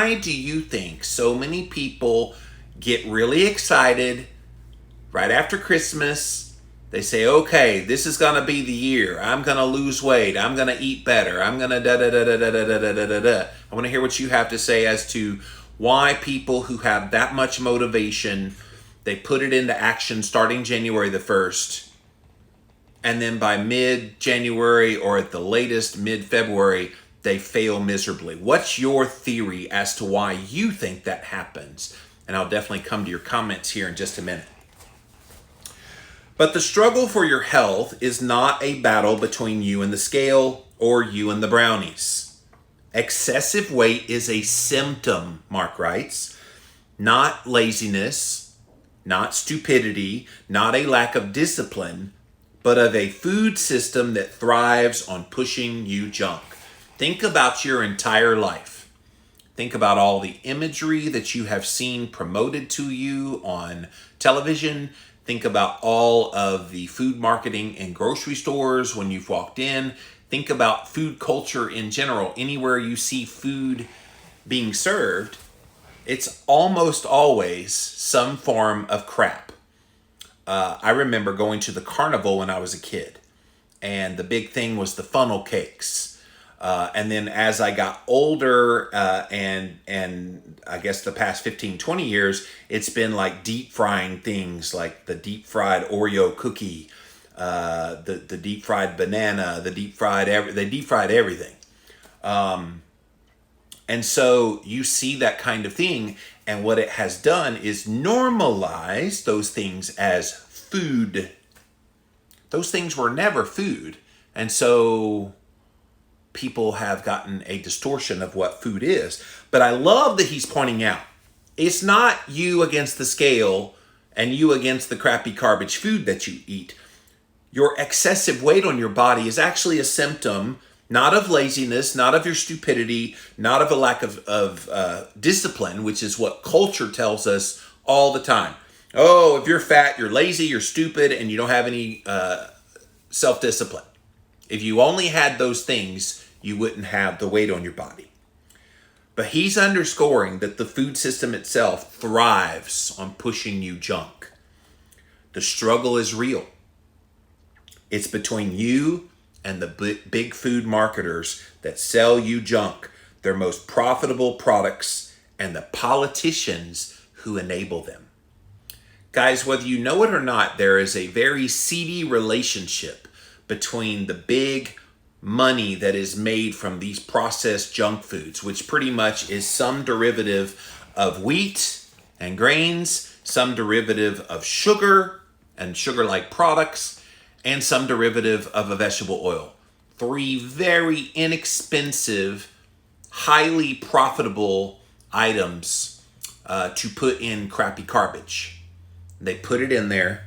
Why do you think so many people get really excited right after Christmas? They say, okay, this is going to be the year. I'm going to lose weight. I'm going to eat better. I'm going to da da da da da da da da da da. I want to hear what you have to say as to why people who have that much motivation, they put it into action starting January the 1st. And then by mid-January or at the latest mid-February, they fail miserably. What's your theory as to why you think that happens? And I'll definitely come to your comments here in just a minute. But the struggle for your health is not a battle between you and the scale or you and the brownies. Excessive weight is a symptom, Mark writes, not laziness, not stupidity, not a lack of discipline, but of a food system that thrives on pushing you junk. Think about your entire life. Think about all the imagery that you have seen promoted to you on television. Think about all of the food marketing in grocery stores when you've walked in. Think about food culture in general. Anywhere you see food being served, it's almost always some form of crap. I remember going to the carnival when I was a kid, and the big thing was the funnel cakes. And then as I got older, and I guess the past 15, 20 years, it's been like deep frying things like the deep fried Oreo cookie, the deep fried banana, they deep fried everything. And so you see that kind of thing, and what it has done is normalize those things as food. Those things were never food. And so people have gotten a distortion of what food is. But I love that he's pointing out, it's not you against the scale and you against the crappy garbage food that you eat. Your excessive weight on your body is actually a symptom, not of laziness, not of your stupidity, not of a lack of discipline, which is what culture tells us all the time. Oh, if you're fat, you're lazy, you're stupid, and you don't have any self-discipline. If you only had those things, you wouldn't have the weight on your body. But he's underscoring that the food system itself thrives on pushing you junk. The struggle is real. It's between you and the big food marketers that sell you junk, their most profitable products, and the politicians who enable them. Guys, whether you know it or not, there is a very seedy relationship between the big money that is made from these processed junk foods, which pretty much is some derivative of wheat and grains, some derivative of sugar and sugar-like products, and some derivative of a vegetable oil. 3 very inexpensive, highly profitable items to put in crappy garbage. They put it in there,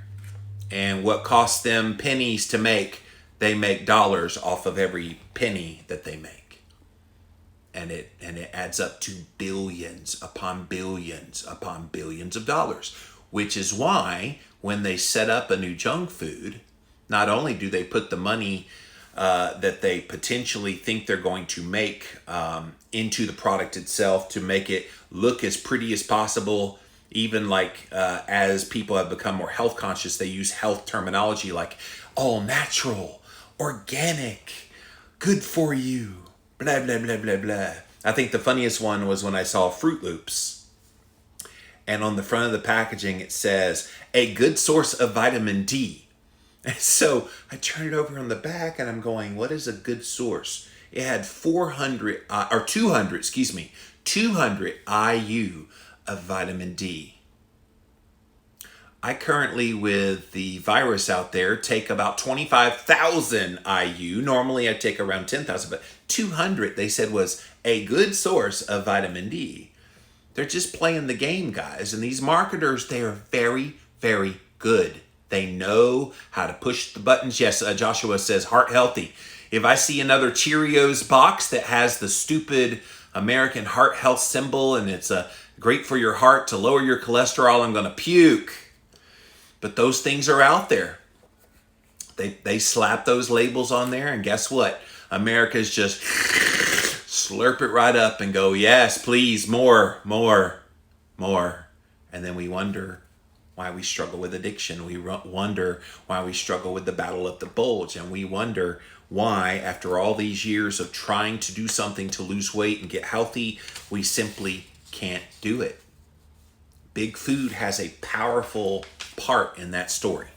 and what costs them pennies to make, they make dollars off of every penny that they make. And it adds up to billions upon billions upon billions of dollars, which is why when they set up a new junk food, not only do they put the money that they potentially think they're going to make into the product itself to make it look as pretty as possible. Even like as people have become more health conscious, they use health terminology like all natural, organic, good for you, blah, blah, blah, blah, blah. I think the funniest one was when I saw Fruit Loops. And on the front of the packaging, it says, a good source of vitamin D. And so I turn it over on the back and I'm going, what is a good source? It had 200 IU of vitamin D. I currently, with the virus out there, take about 25,000 IU. Normally I take around 10,000, but 200 they said was a good source of vitamin D. They're just playing the game, guys. And these marketers, they are very, very good. They know how to push the buttons. Yes, Joshua says heart healthy. If I see another Cheerios box that has the stupid American heart health symbol and it's great for your heart to lower your cholesterol, I'm going to puke. But those things are out there. They slap those labels on there, and guess what? America's just slurp it right up and go, yes, please, more, more, more. And then we wonder why we struggle with addiction. We wonder why we struggle with the battle of the bulge. And we wonder why, after all these years of trying to do something to lose weight and get healthy, we simply can't do it. Big food has a powerful part in that story.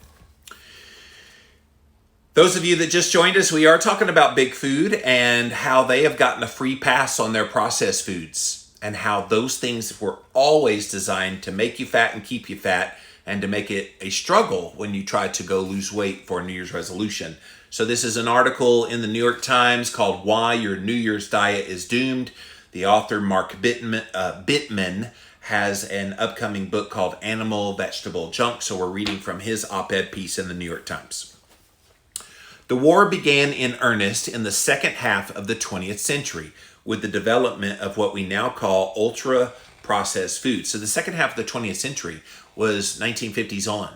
Those of you that just joined us, we are talking about big food and how they have gotten a free pass on their processed foods, and how those things were always designed to make you fat and keep you fat, and to make it a struggle when you try to go lose weight for a New Year's resolution. So this is an article in the New York Times called Why Your New Year's Diet is Doomed. The author, Mark Bittman, has an upcoming book called Animal Vegetable Junk. So we're reading from his op-ed piece in the New York Times. The war began in earnest in the second half of the 20th century with the development of what we now call ultra-processed foods. So the second half of the 20th century was 1950s on.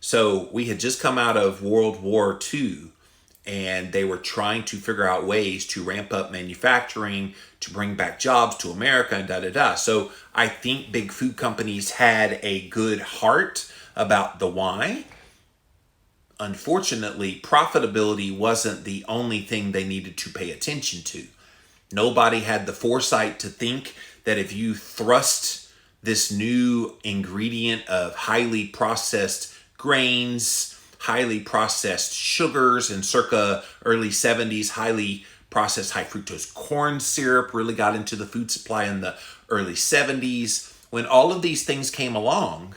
So we had just come out of World War II, and they were trying to figure out ways to ramp up manufacturing, to bring back jobs to America, and da-da-da. So I think big food companies had a good heart about the why. Unfortunately, profitability wasn't the only thing they needed to pay attention to. Nobody had the foresight to think that if you thrust this new ingredient of highly processed grains, highly processed sugars, in circa early 70s, highly processed high fructose corn syrup really got into the food supply in the early 70s. When all of these things came along,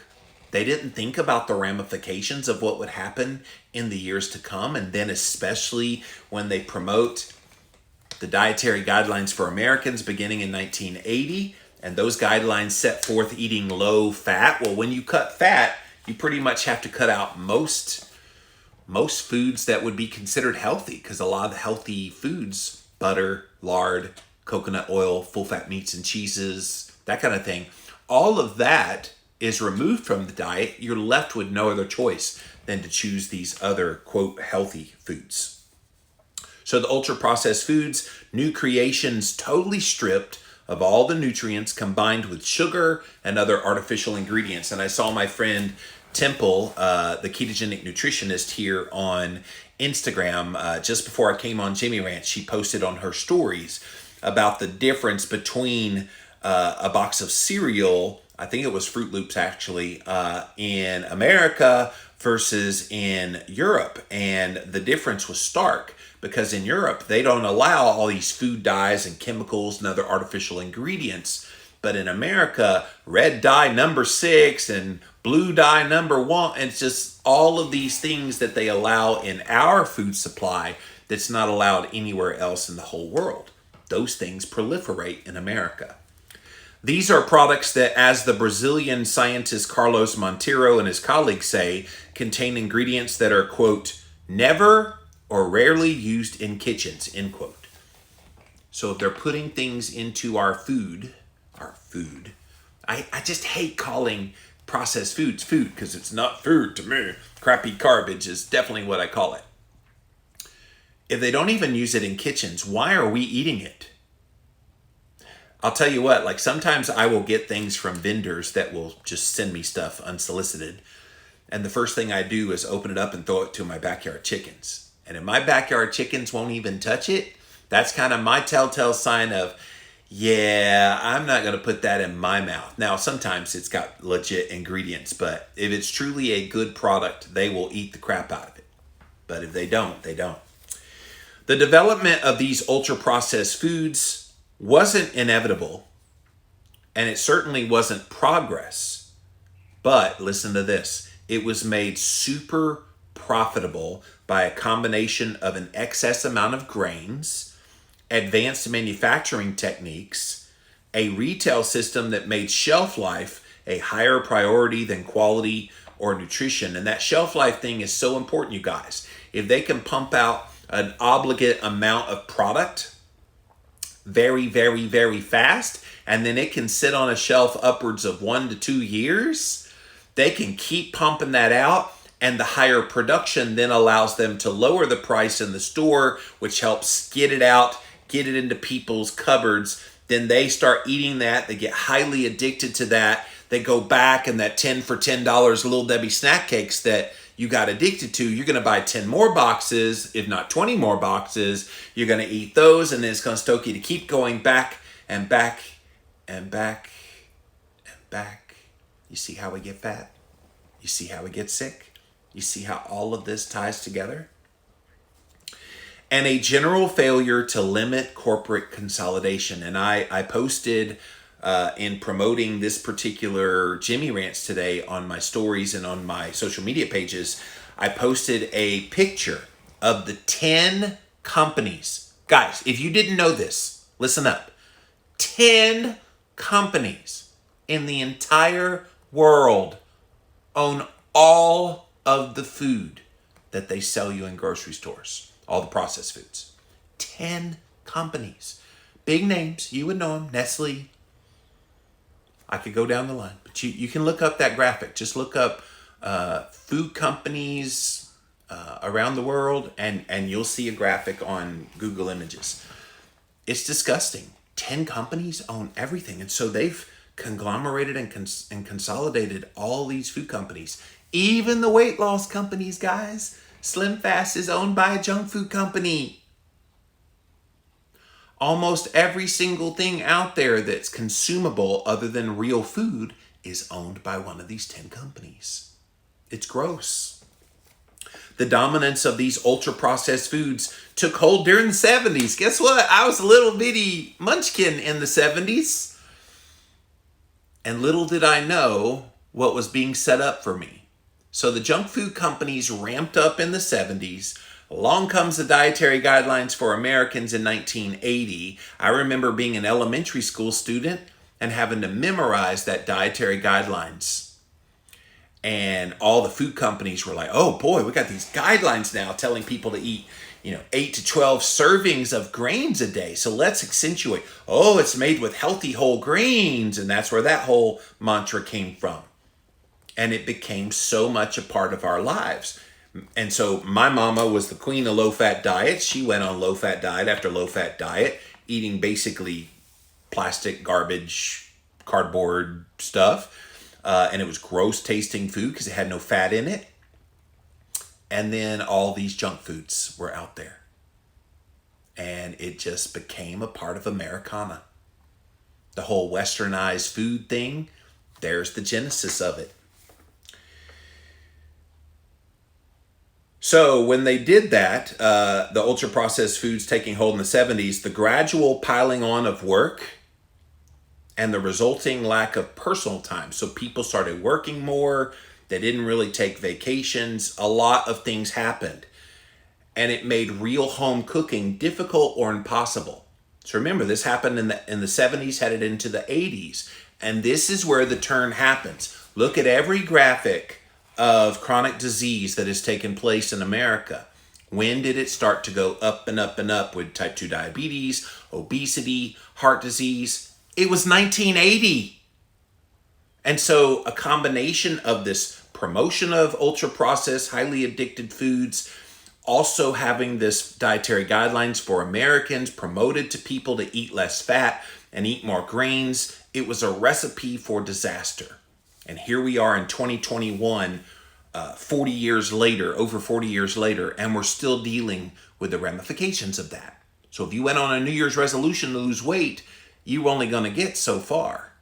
they didn't think about the ramifications of what would happen in the years to come. And then especially when they promote the dietary guidelines for Americans beginning in 1980, and those guidelines set forth eating low fat. Well, when you cut fat, you pretty much have to cut out most foods that would be considered healthy, because a lot of the healthy foods, butter, lard, coconut oil, full fat meats and cheeses, that kind of thing, all of that is removed from the diet. You're left with no other choice than to choose these other, quote, healthy foods. So the ultra-processed foods, new creations totally stripped of all the nutrients, combined with sugar and other artificial ingredients. And I saw my friend Temple, the ketogenic nutritionist here on Instagram, just before I came on Jimmy Ranch, she posted on her stories about the difference between a box of cereal, I think it was Fruit Loops actually, in America versus in Europe. And the difference was stark, because in Europe, they don't allow all these food dyes and chemicals and other artificial ingredients. But in America, red dye number 6 and blue dye number 1, it's just all of these things that they allow in our food supply that's not allowed anywhere else in the whole world. Those things proliferate in America. These are products that, as the Brazilian scientist Carlos Monteiro and his colleagues say, contain ingredients that are, quote, never or rarely used in kitchens, end quote. So if they're putting things into our food, I just hate calling processed foods food, because it's not food to me. Crappy garbage is definitely what I call it. If they don't even use it in kitchens, why are we eating it? I'll tell you what, like sometimes I will get things from vendors that will just send me stuff unsolicited. And the first thing I do is open it up and throw it to my backyard chickens. And if my backyard chickens won't even touch it, that's kind of my telltale sign of, yeah, I'm not going to put that in my mouth. Now, sometimes it's got legit ingredients, but if it's truly a good product, they will eat the crap out of it. But if they don't, they don't. The development of these ultra-processed foods wasn't inevitable, and it certainly wasn't progress. But listen to this. It was made super profitable by a combination of an excess amount of grains, advanced manufacturing techniques, a retail system that made shelf life a higher priority than quality or nutrition. And that shelf life thing is so important, you guys. If they can pump out an obligate amount of product very, very, very fast, and then it can sit on a shelf upwards of 1 to 2 years, they can keep pumping that out, and the higher production then allows them to lower the price in the store, which helps get it out, get it into people's cupboards. Then they start eating that. They get highly addicted to that. They go back, and that 10 for $10 Little Debbie snack cakes that you got addicted to, you're going to buy 10 more boxes, if not 20 more boxes. You're going to eat those, and then it's going to stoke you to keep going back and back and back and back. You see how we get fat? You see how we get sick? You see how all of this ties together? And a general failure to limit corporate consolidation. And I posted in promoting this particular Jimmy Rants today on my stories and on my social media pages, I posted a picture of the 10 companies. Guys, if you didn't know this, listen up. 10 companies in the entire world own all of the food that they sell you in grocery stores. All the processed foods. 10 companies. Big names. You would know them. Nestle. I could go down the line. But you can look up that graphic. Just look up food companies around the world, and you'll see a graphic on Google Images. It's disgusting. 10 companies own everything. And so they've conglomerated and consolidated all these food companies. Even the weight loss companies, guys. Slim Fast is owned by a junk food company. Almost every single thing out there that's consumable other than real food is owned by one of these 10 companies. It's gross. The dominance of these ultra-processed foods took hold during the 70s. Guess what? I was a little bitty munchkin in the 70s. And little did I know what was being set up for me. So the junk food companies ramped up in the 70s. Along comes the dietary guidelines for Americans in 1980. I remember being an elementary school student and having to memorize that dietary guidelines. And all the food companies were like, oh boy, we got these guidelines now telling people to eat, 8 to 12 servings of grains a day. So let's accentuate, oh, it's made with healthy whole grains. And that's where that whole mantra came from. And it became so much a part of our lives. And so my mama was the queen of low-fat diets. She went on low-fat diet after low-fat diet, eating basically plastic, garbage, cardboard stuff. And it was gross-tasting food because it had no fat in it. And then all these junk foods were out there. And it just became a part of Americana. The whole westernized food thing, there's the genesis of it. So when they did that, the ultra-processed foods taking hold in the 70s, the gradual piling on of work and the resulting lack of personal time. So people started working more. They didn't really take vacations. A lot of things happened. And it made real home cooking difficult or impossible. So remember, this happened in the 70s, headed into the 80s. And this is where the turn happens. Look at every graphic of chronic disease that has taken place in America. When did it start to go up and up and up with type 2 diabetes, obesity, heart disease? It was 1980. And so a combination of this promotion of ultra-processed, highly addicted foods, also having this dietary guidelines for Americans promoted to people to eat less fat and eat more grains, it was a recipe for disaster. And here we are in 2021, 40 years later, over 40 years later, and we're still dealing with the ramifications of that. So if you went on a New Year's resolution to lose weight, you're only going to get so far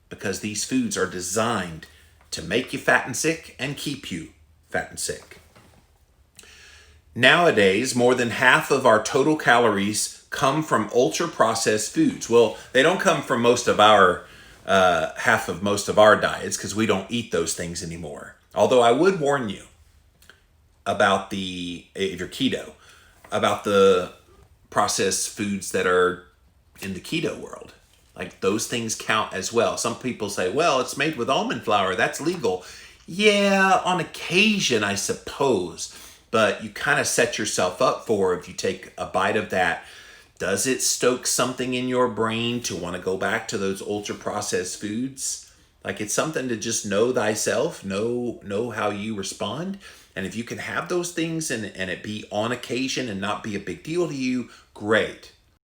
because these foods are designed to make you fat and sick and keep you fat and sick. Nowadays, more than half of our total calories come from ultra-processed foods. Well, they don't come from most of our diets because we don't eat those things anymore. Although I would warn you about if you're keto, about the processed foods that are in the keto world. Like those things count as well. Some people say, well, it's made with almond flour. That's legal. Yeah, on occasion, I suppose. But you kind of set yourself up for if you take a bite of that. Does it stoke something in your brain to want to go back to those ultra-processed foods? Like it's something to just know thyself, know how you respond. And if you can have those things and it be on occasion and not be a big deal to you, great.